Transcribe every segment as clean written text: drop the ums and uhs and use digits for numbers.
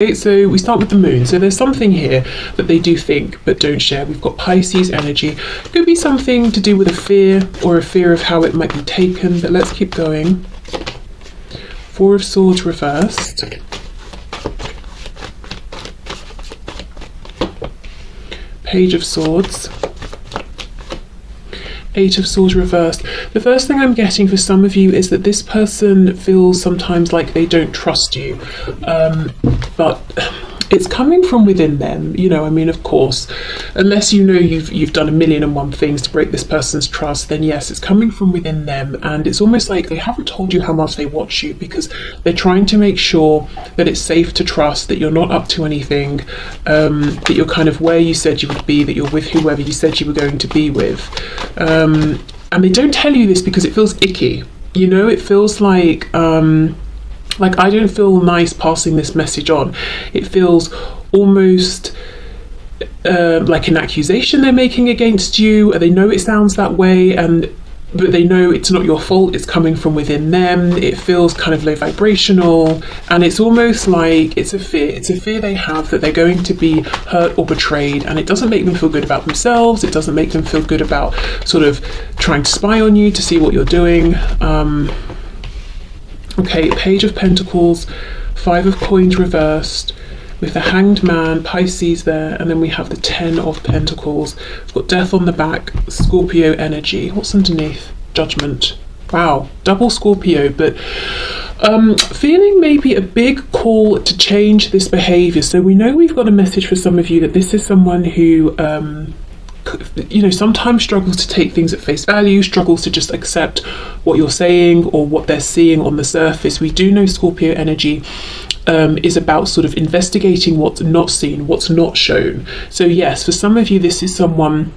Okay, so we start with the moon. So there's something here that they do think but don't share. We've got Pisces energy. Could be something to do with a fear or a fear of how it might be taken, but let's keep going. Four of Swords reversed. Page of Swords. Eight of Swords reversed. The first thing I'm getting for some of you is that this person feels sometimes like they don't trust you, but it's coming from within them. You know, I mean, of course, unless you know you've done 1,000,001 things to break this person's trust, then yes, it's coming from within them, and it's almost like they haven't told you how much they watch you because they're trying to make sure that it's safe to trust, that you're not up to anything, that you're kind of where you said you would be, that you're with whoever you said you were going to be with. And they don't tell you this because it feels icky. You know, it feels like I don't feel nice passing this message on. It feels almost like an accusation they're making against you. They know it sounds that way, but they know it's not your fault. It's coming from within them. It feels kind of low vibrational, and it's almost like it's a fear. It's a fear they have that they're going to be hurt or betrayed, and it doesn't make them feel good about themselves. It doesn't make them feel good about sort of trying to spy on you to see what you're doing. Okay, Page of Pentacles, Five of Coins reversed, with the Hanged Man, Pisces there, and then we have the Ten of Pentacles. We've got Death on the back, Scorpio energy. What's underneath? Judgment. Wow, double Scorpio, but feeling maybe a big call to change this behaviour. So we know we've got a message for some of you that this is someone who you know, sometimes struggles to take things at face value, struggles to just accept what you're saying or what they're seeing on the surface. We do know Scorpio energy is about sort of investigating what's not seen, what's not shown. So yes, for some of you, this is someone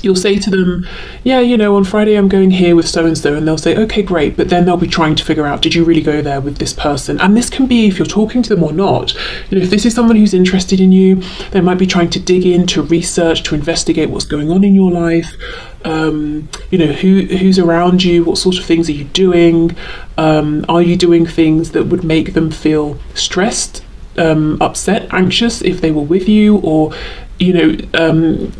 you'll say to them, yeah, you know, on Friday I'm going here with so-and-so, and they'll say, okay, great, but then they'll be trying to figure out, did you really go there with this person? And this can be if you're talking to them or not. You know, if this is someone who's interested in you, they might be trying to dig in, to research, to investigate what's going on in your life. You know, who's around you, what sort of things are you doing? Are you doing things that would make them feel stressed, upset, anxious if they were with you? Or you know,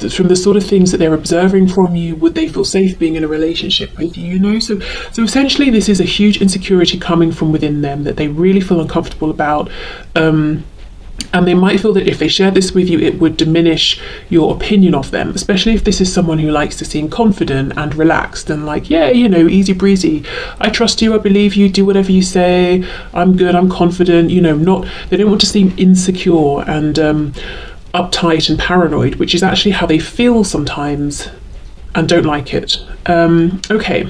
from the sort of things that they're observing from you, would they feel safe being in a relationship with you? You know, so essentially this is a huge insecurity coming from within them that they really feel uncomfortable about, and they might feel that if they share this with you, it would diminish your opinion of them, especially if this is someone who likes to seem confident and relaxed and like, yeah, you know, easy breezy. I trust you, I believe you, do whatever you say, I'm good, I'm confident, you know, they don't want to seem insecure and uptight and paranoid, which is actually how they feel sometimes and don't like it. Okay,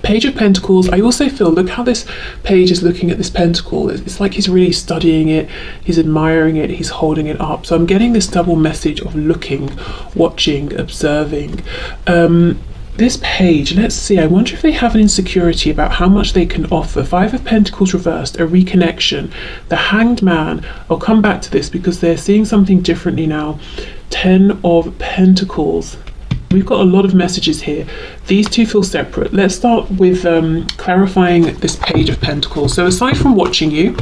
Page of Pentacles. I also feel, look how this page is looking at this pentacle. It's like he's really studying it, he's admiring it, he's holding it up. So I'm getting this double message of looking, watching, observing. This page, let's see, I wonder if they have an insecurity about how much they can offer. Five of Pentacles reversed, a reconnection. The Hanged Man, I'll come back to this because they're seeing something differently now. Ten of Pentacles. We've got a lot of messages here. These two feel separate. Let's start with clarifying this Page of Pentacles. So aside from watching you,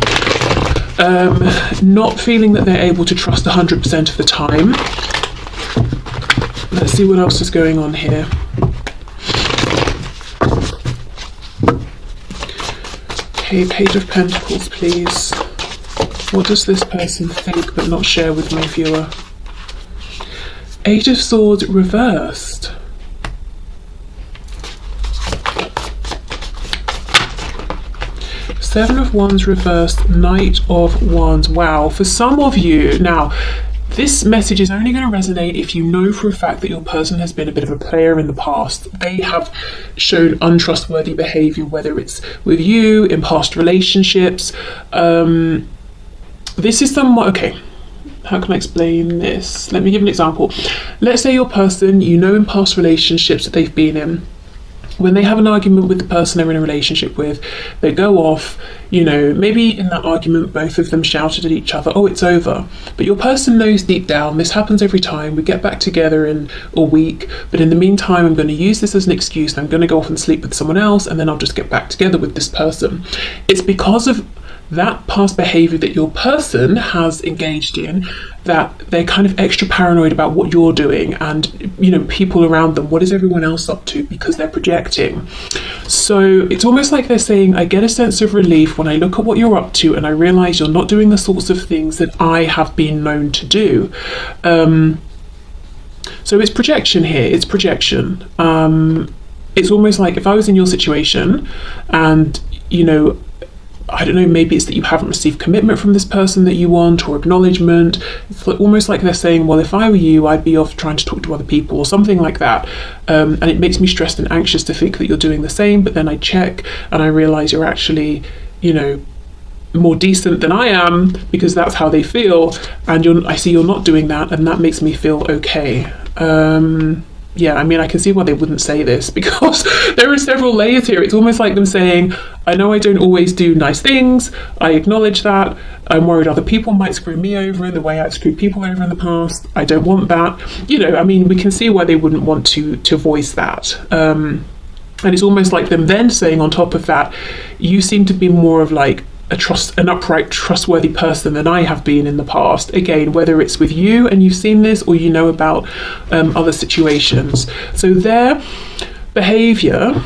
not feeling that they're able to trust 100% of the time, let's see what else is going on here. Okay, Page of Pentacles, please. What does this person think but not share with my viewer? Eight of Swords reversed. Seven of Wands reversed, Knight of Wands. Wow, for some of you, now, this message is only going to resonate if you know for a fact that your person has been a bit of a player in the past. They have shown untrustworthy behavior, whether it's with you, in past relationships. This is someone, okay, how can I explain this? Let me give an example. Let's say your person, you know in past relationships that they've been in, when they have an argument with the person they're in a relationship with, they go off, you know, maybe in that argument both of them shouted at each other, oh, it's over. But your person knows deep down, this happens every time, we get back together in a week, but in the meantime I'm going to use this as an excuse and I'm going to go off and sleep with someone else and then I'll just get back together with this person. It's because of that past behavior that your person has engaged in, that they're kind of extra paranoid about what you're doing and, you know, people around them, what is everyone else up to, because they're projecting. So it's almost like they're saying, I get a sense of relief when I look at what you're up to and I realize you're not doing the sorts of things that I have been known to do. So it's projection here, it's projection. It's almost like if I was in your situation and, you know, I don't know, maybe it's that you haven't received commitment from this person that you want, or acknowledgement. It's almost like they're saying, well, if I were you, I'd be off trying to talk to other people or something like that. And it makes me stressed and anxious to think that you're doing the same, but then I check and I realize you're actually, you know, more decent than I am, because that's how they feel. And I see you're not doing that, and that makes me feel okay. Yeah, I mean, I can see why they wouldn't say this, because there are several layers here. It's almost like them saying, I know I don't always do nice things. I acknowledge that. I'm worried other people might screw me over in the way I've screwed people over in the past. I don't want that. You know, I mean, we can see why they wouldn't want to voice that. And it's almost like them then saying on top of that, you seem to be more of like an upright, trustworthy person than I have been in the past. Again, whether it's with you and you've seen this, or you know about other situations. So their behavior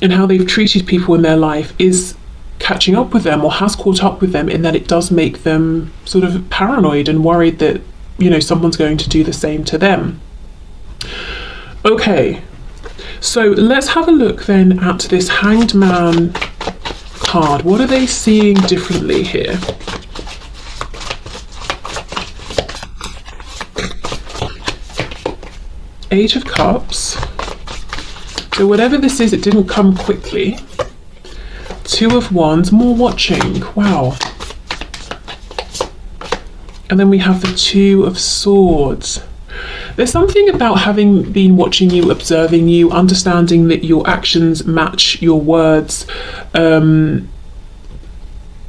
and how they've treated people in their life is catching up with them, or has caught up with them, in that it does make them sort of paranoid and worried that, you know, someone's going to do the same to them. Okay, so let's have a look then at this Hanged Man card. What are they seeing differently here? Eight of Cups. So whatever this is, it didn't come quickly. Two of Wands, more watching. Wow. And then we have the Two of Swords. There's something about having been watching you, observing you, understanding that your actions match your words,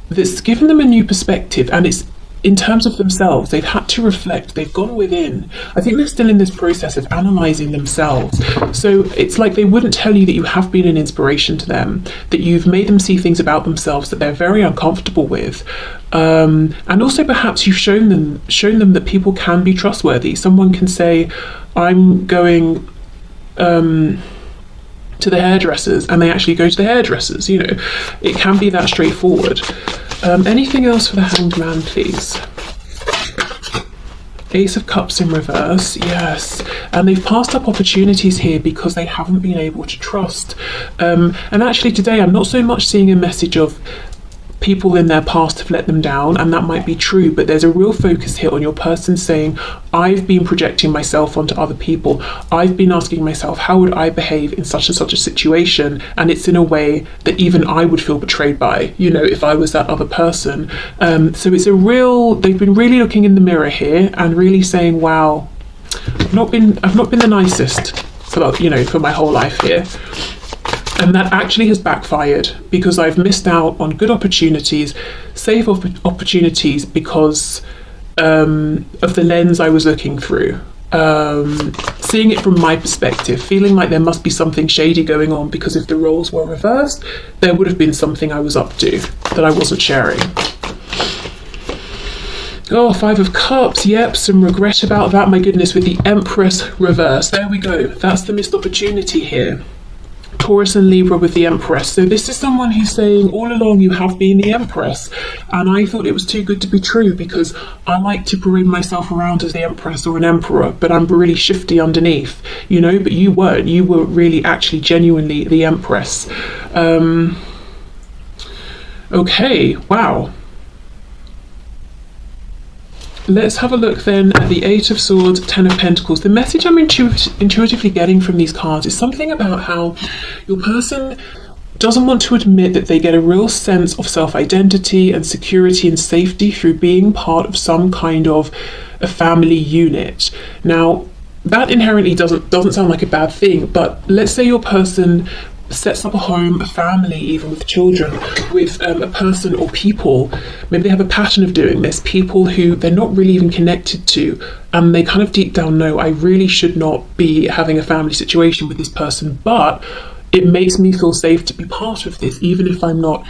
that's given them a new perspective. And it's in terms of themselves. They've had to reflect, they've gone within. I think they're still in this process of analysing themselves. So it's like they wouldn't tell you that you have been an inspiration to them, that you've made them see things about themselves that they're very uncomfortable with. And also perhaps you've shown them that people can be trustworthy. Someone can say, I'm going to the hairdressers, and they actually go to the hairdressers. You know, it can be that straightforward. Anything else for the Hanged Man, please? Ace of Cups in reverse, yes. And they've passed up opportunities here because they haven't been able to trust. And actually today I'm not so much seeing a message of people in their past have let them down, and that might be true, but there's a real focus here on your person saying, I've been projecting myself onto other people. I've been asking myself, how would I behave in such and such a situation? And it's in a way that even I would feel betrayed by, you know, if I was that other person. So it's they've been really looking in the mirror here and really saying, wow, I've not been the nicest for my whole life here. And that actually has backfired, because I've missed out on good opportunities, safe opportunities, because of the lens I was looking through. Seeing it from my perspective, feeling like there must be something shady going on, because if the roles were reversed, there would have been something I was up to that I wasn't sharing. Oh, Five of Cups, yep, some regret about that, my goodness, with the Empress reverse. There we go, that's the missed opportunity here. Taurus and Libra with the Empress. So this is someone who's saying, all along you have been the Empress, and I thought it was too good to be true, because I like to parade myself around as the Empress or an Emperor, but I'm really shifty underneath, you know, but you weren't. You were really actually genuinely the Empress. Okay, wow. Let's have a look then at the Eight of Swords, Ten of Pentacles. The message I'm intuitively getting from these cards is something about how your person doesn't want to admit that they get a real sense of self-identity and security and safety through being part of some kind of a family unit. Now, that inherently doesn't sound like a bad thing, but let's say your person sets up a home, a family, even with children, with a person or people. Maybe they have a pattern of doing this, people who they're not really even connected to, and they kind of deep down know, I really should not be having a family situation with this person, but it makes me feel safe to be part of this, even if I'm not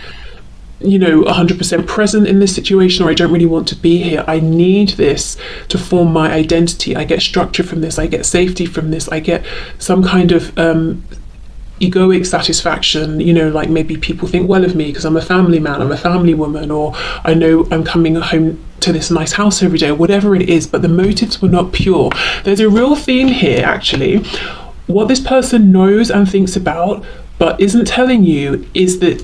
100% present in this situation, or I don't really want to be here. I need this to form my identity. I get structure from this, I get safety from this, I get some kind of egoic satisfaction, like maybe people think well of me because I'm a family man, I'm a family woman, or I know I'm coming home to this nice house every day, or whatever it is, but the motives were not pure. There's a real theme here, actually. What this person knows and thinks about but isn't telling you is that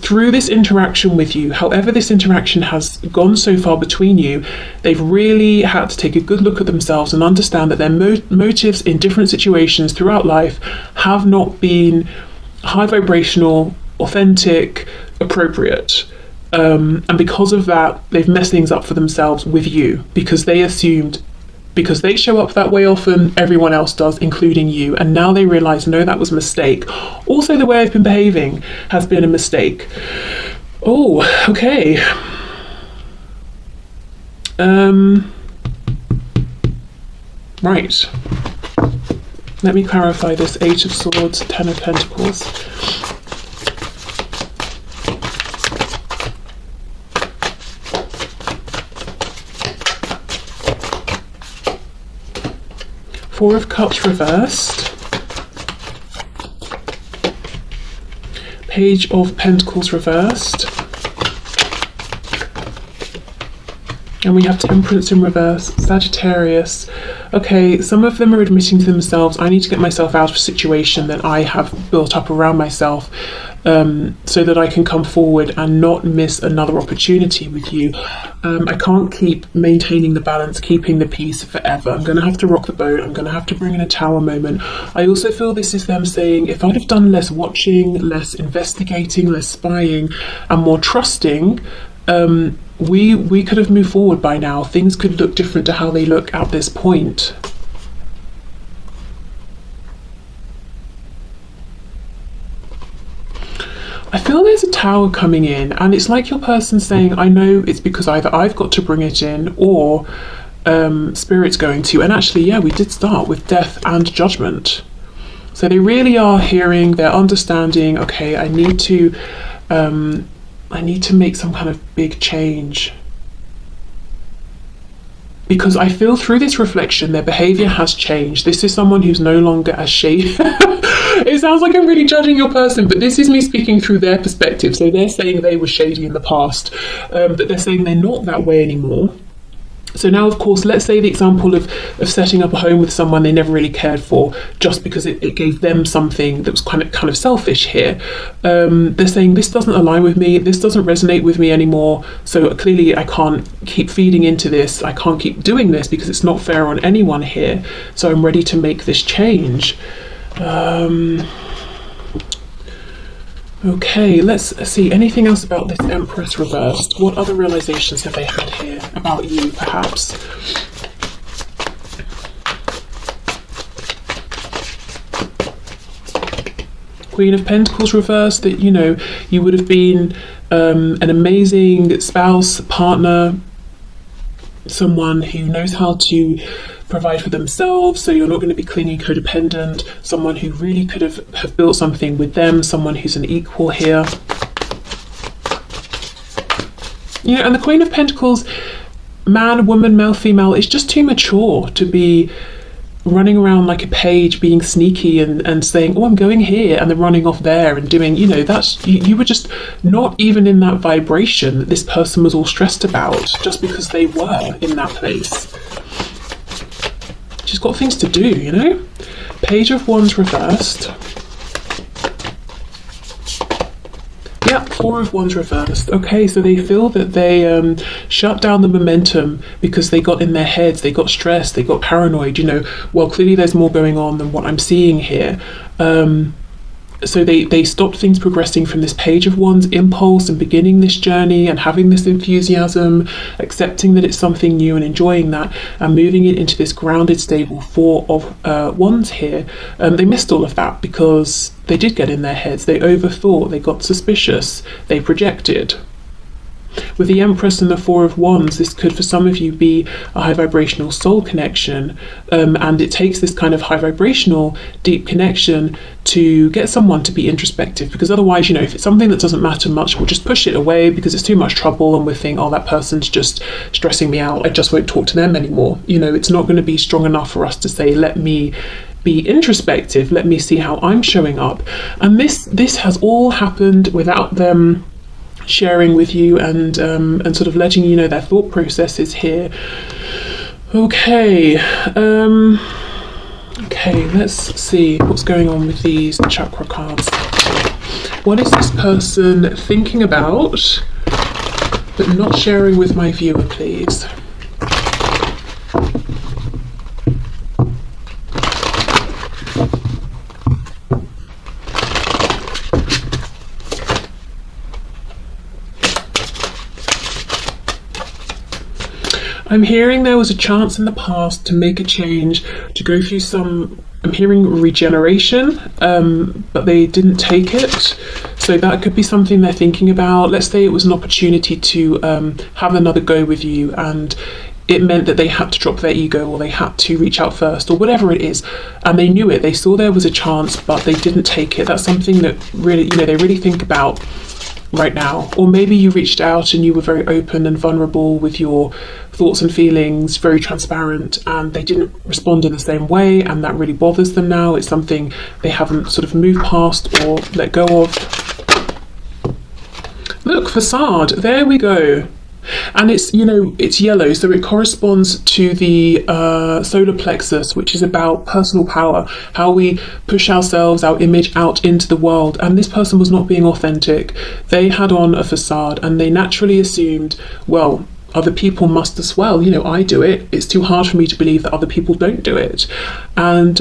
through this interaction with you, however this interaction has gone so far between you, they've really had to take a good look at themselves and understand that their motives in different situations throughout life have not been high vibrational, authentic, appropriate. And because of that, they've messed things up for themselves with you, because they assumed because they show up that way often, everyone else does, including you. And now they realize, no, that was a mistake. Also, the way I've been behaving has been a mistake. Oh, okay. Right. Let me clarify this. 8 of Swords, 10 of Pentacles. Four of Cups reversed. Page of Pentacles reversed. And we have Temperance in reverse, Sagittarius. Okay, some of them are admitting to themselves, I need to get myself out of a situation that I have built up around myself, so that I can come forward and not miss another opportunity with you. I can't keep maintaining the balance, keeping the peace forever. I'm going to have to rock the boat. I'm going to have to bring in a tower moment. I also feel this is them saying, if I'd have done less watching, less investigating, less spying, and more trusting, we could have moved forward by now. Things could look different to how they look at this point. I feel there's a tower coming in, and it's like your person saying, I know it's because either I've got to bring it in or Spirit's going to. And actually, yeah, we did start with death and judgment. So they really are hearing, they're understanding, okay, I need to make some kind of big change. Because I feel through this reflection, their behavior has changed. This is someone who's no longer as shady. It sounds like I'm really judging your person, but this is me speaking through their perspective. So they're saying they were shady in the past, but they're saying they're not that way anymore. So now, of course, let's say the example of setting up a home with someone they never really cared for, just because it gave them something that was kind of selfish here. They're saying, this doesn't align with me, this doesn't resonate with me anymore, so clearly I can't keep feeding into this, I can't keep doing this because it's not fair on anyone here, so I'm ready to make this change. Okay, let's see. Anything else about this Empress reversed? What other realizations have they had here about you, perhaps? Queen of Pentacles reversed, that, you would have been an amazing spouse, partner, someone who knows how to provide for themselves, so you're not going to be clingy, codependent, someone who really could have built something with them, someone who's an equal here. And the Queen of Pentacles, man, woman, male, female, is just too mature to be running around like a page, being sneaky and saying, oh, I'm going here, and then running off there and doing, that's, you were just not even in that vibration that this person was all stressed about, just because they were in that place. She's got things to do, Page of Wands reversed. Yeah, Four of Wands reversed. Okay, so they feel that they shut down the momentum because they got in their heads, they got stressed, they got paranoid, well, clearly there's more going on than what I'm seeing here. So they stopped things progressing from this Page of Wands impulse and beginning this journey and having this enthusiasm, accepting that it's something new and enjoying that, and moving it into this grounded, stable Four of Wands here. They missed all of that because they did get in their heads, they overthought, they got suspicious, they projected. With the Empress and the Four of Wands, this could for some of you be a high vibrational soul connection, and it takes this kind of high vibrational deep connection to get someone to be introspective, because otherwise, you know, if it's something that doesn't matter much, we'll just push it away because it's too much trouble, and we'll think, oh, that person's just stressing me out, I just won't talk to them anymore. You know, it's not going to be strong enough for us to say, let me be introspective, let me see how I'm showing up. And this has all happened without them sharing with you and sort of letting you know their thought processes here. Okay, okay, let's see what's going on with these chakra cards. What is this person thinking about but not sharing with my viewer, please? I'm hearing there was a chance in the past to make a change, to go through some, I'm hearing regeneration, but they didn't take it. So that could be something they're thinking about. Let's say it was an opportunity to have another go with you, and it meant that they had to drop their ego, or they had to reach out first, or whatever it is. And they knew it, they saw there was a chance, but they didn't take it. That's something that really, you know, they really think about right now. Or maybe you reached out and you were very open and vulnerable with your thoughts and feelings, very transparent, and they didn't respond in the same way, and that really bothers them now. It's something they haven't sort of moved past or let go of. Look, facade, there we go. And it's, you know, it's yellow, so it corresponds to the solar plexus, which is about personal power, how we push ourselves, our image out into the world. And this person was not being authentic. They had on a facade, and they naturally assumed, well, other people must as well. You know, I do it. It's too hard for me to believe that other people don't do it. And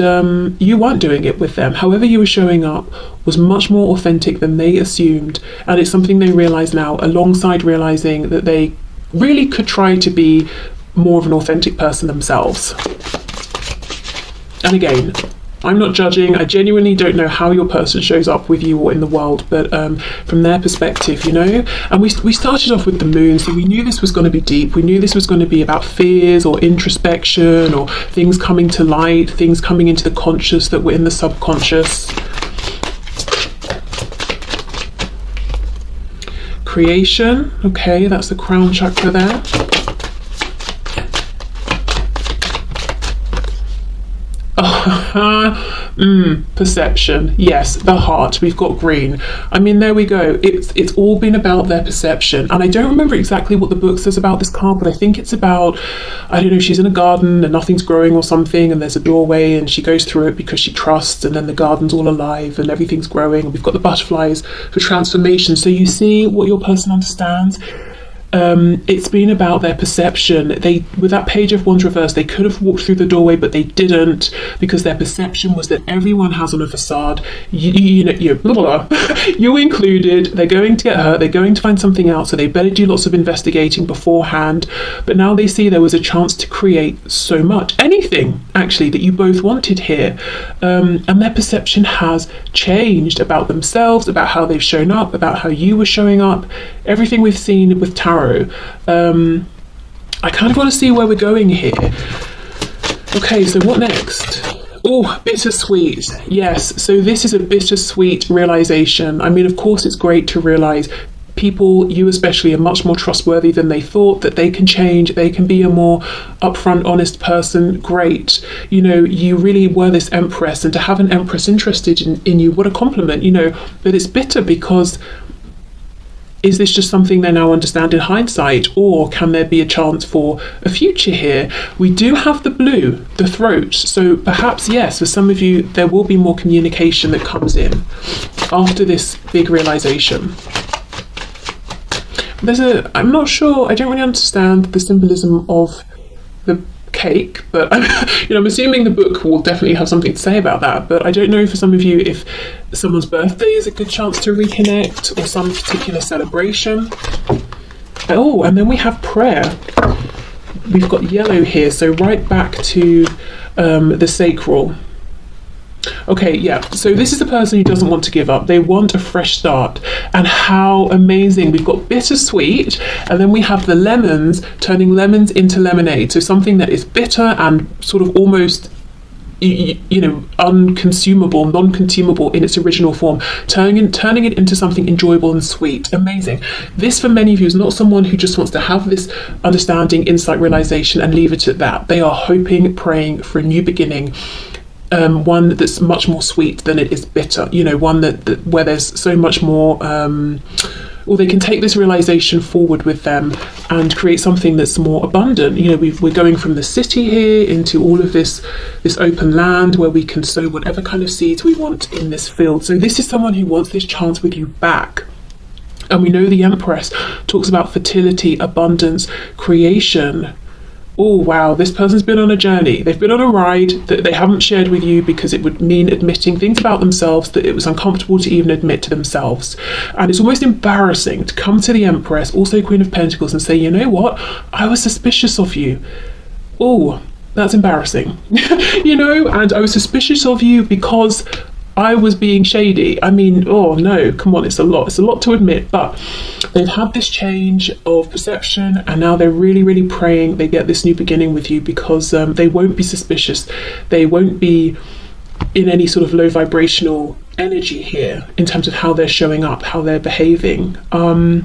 you weren't doing it with them. However you were showing up was much more authentic than they assumed. And it's something they realise now, alongside realising that they really could try to be more of an authentic person themselves. And again, I'm not judging. I genuinely don't know how your person shows up with you or in the world, but from their perspective, you know. And we started off with the moon, so we knew this was going to be deep. We knew this was going to be about fears or introspection or things coming to light, things coming into the conscious that were in the subconscious. Creation, okay, that's the crown chakra there. Perception, yes, the heart, we've got green. I mean, there we go. It's all been about their perception. And I don't remember exactly what the book says about this card, but I think it's about, I don't know, she's in a garden and nothing's growing or something, and there's a doorway and she goes through it because she trusts, and then the garden's all alive and everything's growing, and we've got the butterflies for transformation. So you see what your person understands. It's been about their perception. They, with that Page of Wands reversed, they could have walked through the doorway, but they didn't, because their perception was that everyone has on a facade. You blah, blah, blah. You included. They're going to get hurt. They're going to find something out. So they better do lots of investigating beforehand. But now they see there was a chance to create so much, anything actually, that you both wanted here, and their perception has changed about themselves, about how they've shown up, about how you were showing up. Everything we've seen with tarot. I kind of want to see where we're going here. Okay, so what next? Oh, bittersweet. Yes, so this is a bittersweet realization. I mean, of course, it's great to realize people, you especially, are much more trustworthy than they thought, that they can change, they can be a more upfront, honest person. Great. You know, you really were this empress, and to have an empress interested in you, what a compliment, you know. But it's bitter because, is this just something they now understand in hindsight, or can there be a chance for a future here? We do have the blue, the throat, so perhaps, yes, for some of you, there will be more communication that comes in after this big realization. I'm not sure, I don't really understand the symbolism of the cake, but I'm assuming the book will definitely have something to say about that. But I don't know for some of you if someone's birthday is a good chance to reconnect, or some particular celebration. Oh, and then we have prayer. We've got yellow here, so right back to the sacral. Okay, yeah. So this is a person who doesn't want to give up. They want a fresh start. And how amazing. We've got bittersweet, and then we have the lemons, turning lemons into lemonade. So something that is bitter and sort of almost, you know, unconsumable, non-consumable in its original form, turning it into something enjoyable and sweet. Amazing. This, for many of you, is not someone who just wants to have this understanding, insight, realization, and leave it at that. They are hoping, praying for a new beginning. One that's much more sweet than it is bitter, you know, one that where there's so much more, or they can take this realization forward with them and create something that's more abundant. You know, we're going from the city here into all of this open land where we can sow whatever kind of seeds we want in this field. So this is someone who wants this chance with you back. And we know the Empress talks about fertility, abundance, creation. Oh wow, this person's been on a journey. They've been on a ride that they haven't shared with you because it would mean admitting things about themselves that it was uncomfortable to even admit to themselves. And it's almost embarrassing to come to the Empress, also Queen of Pentacles, and say, you know what, I was suspicious of you. Oh, that's embarrassing. You know, and I was suspicious of you because I was being shady. I mean, oh no, come on, it's a lot to admit, but they've had this change of perception and now they're really, really praying they get this new beginning with you because they won't be suspicious. They won't be in any sort of low vibrational energy here in terms of how they're showing up, how they're behaving. For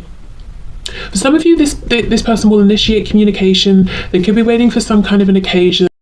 some of you, this person will initiate communication. They could be waiting for some kind of an occasion.